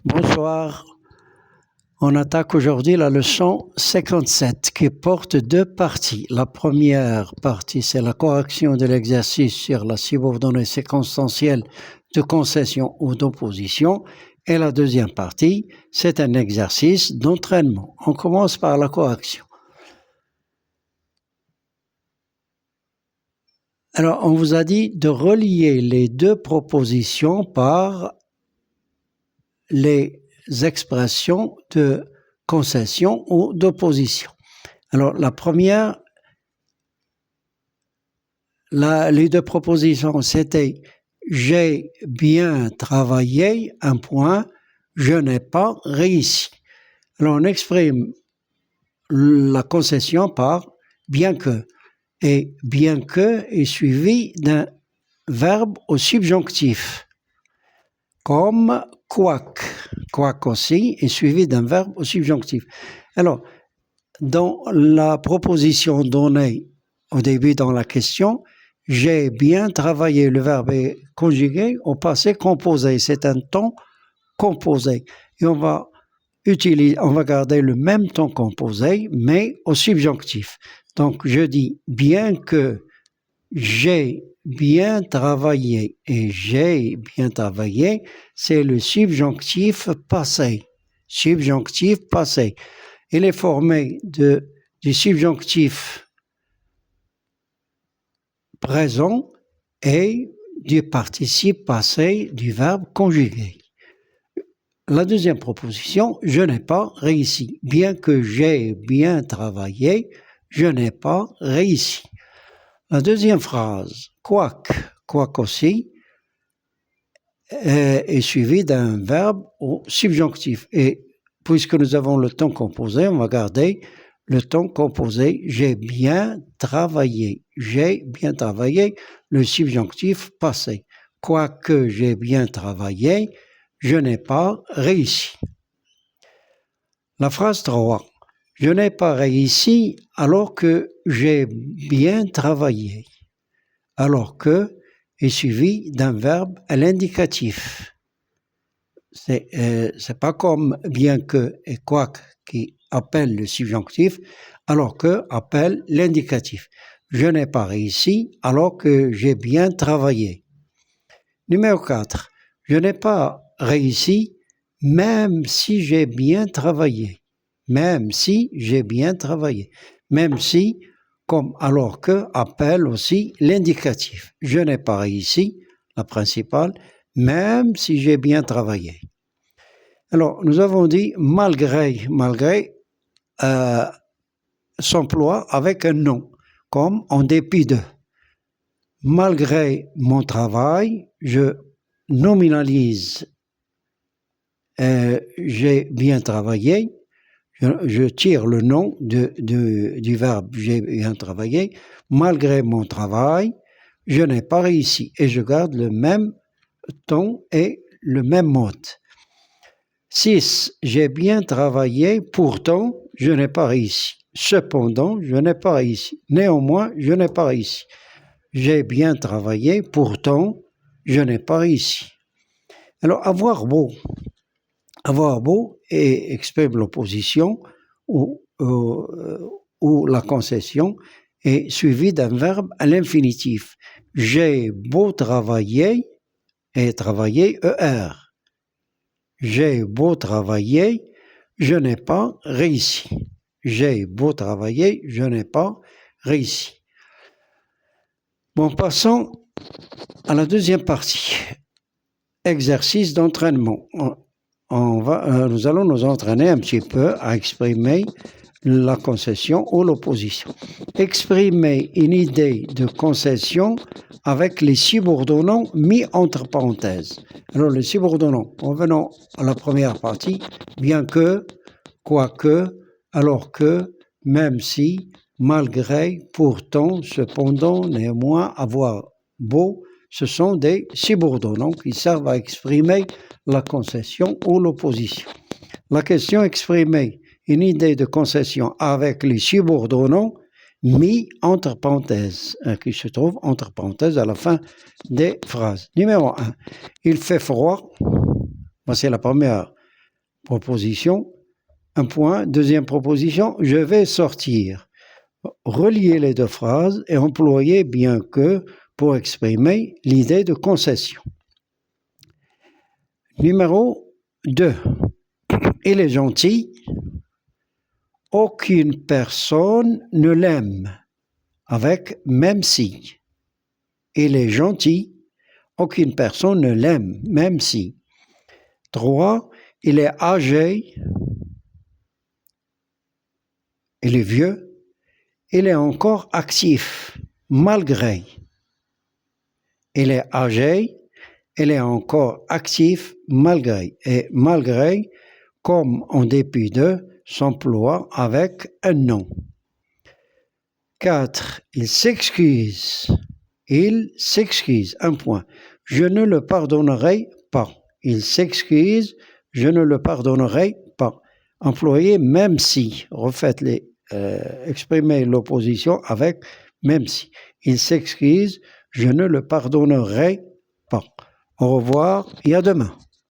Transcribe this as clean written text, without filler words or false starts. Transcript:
Bonsoir. On attaque aujourd'hui la leçon 57 qui porte deux parties. La première partie, c'est la correction de l'exercice sur la subordonnée séquentielle de concession ou d'opposition. Et la deuxième partie, c'est un exercice d'entraînement. On commence par la correction. Alors, on vous a dit de relier les deux propositions par les expressions de concession ou d'opposition. Alors, la première, les deux propositions, c'était « j'ai bien travaillé, un point, je n'ai pas réussi ». Alors, on exprime la concession par « bien que ». Et « bien que » est suivi d'un verbe au subjonctif, comme « quoique ». Quoique aussi est suivi d'un verbe au subjonctif. Alors, dans la proposition donnée au début dans la question, j'ai bien travaillé, le verbe est conjugué au passé composé, c'est un temps composé. Et on va garder le même temps composé, mais au subjonctif. Donc, je dis bien que j'ai bien travaillé et j'ai bien travaillé, c'est le subjonctif passé. Subjonctif passé. Il est formé du subjonctif présent et du participe passé du verbe conjugué. La deuxième proposition, je n'ai pas réussi. Bien que j'ai bien travaillé, je n'ai pas réussi. La deuxième phrase, quoique aussi, est suivie d'un verbe au subjonctif. Et puisque nous avons le temps composé, on va garder le temps composé. J'ai bien travaillé. J'ai bien travaillé, le subjonctif passé. Quoique j'ai bien travaillé, je n'ai pas réussi. La phrase 3. Je n'ai pas réussi alors que j'ai bien travaillé. Alors que est suivi d'un verbe à l'indicatif. C'est pas comme bien que et quoique qui appelle le subjonctif, alors que appelle l'indicatif. Je n'ai pas réussi alors que j'ai bien travaillé. Numéro 4. Je n'ai pas réussi même si j'ai bien travaillé. Même si j'ai bien travaillé. Même si, comme alors que, appelle aussi l'indicatif. Je n'ai pas réussi, la principale, même si j'ai bien travaillé. Alors, nous avons dit malgré s'emploie avec un nom, comme en dépit de. Malgré mon travail, je nominalise j'ai bien travaillé. Je tire le nom du verbe j'ai bien travaillé. Malgré mon travail, je n'ai pas réussi. Et je garde le même ton et le même mode. 6. J'ai bien travaillé, pourtant, je n'ai pas réussi. Cependant, je n'ai pas réussi. Néanmoins, je n'ai pas réussi. J'ai bien travaillé, pourtant, je n'ai pas réussi. Alors, avoir beau et exprime l'opposition ou la concession est suivi d'un verbe à l'infinitif. J'ai beau travailler et travailler ER. J'ai beau travailler, je n'ai pas réussi. J'ai beau travailler, je n'ai pas réussi. Bon, passons à la deuxième partie. Exercice d'entraînement. Nous allons nous entraîner un petit peu à exprimer la concession ou l'opposition. Exprimer une idée de concession avec les subordonnants mis entre parenthèses. Alors, les subordonnants, revenons à la première partie, bien que, quoique, alors que, même si, malgré, pourtant, cependant, néanmoins, avoir beau, ce sont des subordonnants qui servent à exprimer la concession ou l'opposition. La question exprimer une idée de concession avec les subordonnants mis entre parenthèses, qui se trouve entre parenthèses à la fin des phrases. Numéro 1. Il fait froid. Voici la première Proposition, un point. Deuxième proposition, je vais sortir. Reliez les deux phrases et employez bien que pour exprimer l'idée de concession. Numéro 2. Il est gentil. Aucune personne ne l'aime. Avec même si. Il est gentil. Aucune personne ne l'aime, même si. 3. Il est âgé. Il est vieux. Il est encore actif, malgré. Il est âgé. Il est encore actif, malgré. Et malgré, comme en dépit de, s'emploie avec un nom. 4. Il s'excuse. Il s'excuse. Un point. Je ne le pardonnerai pas. Il s'excuse. Je ne le pardonnerai pas. Employez même si. Refaites-les. Exprimez l'opposition avec même si. Il s'excuse. Je ne le pardonnerai pas. Au revoir et à demain.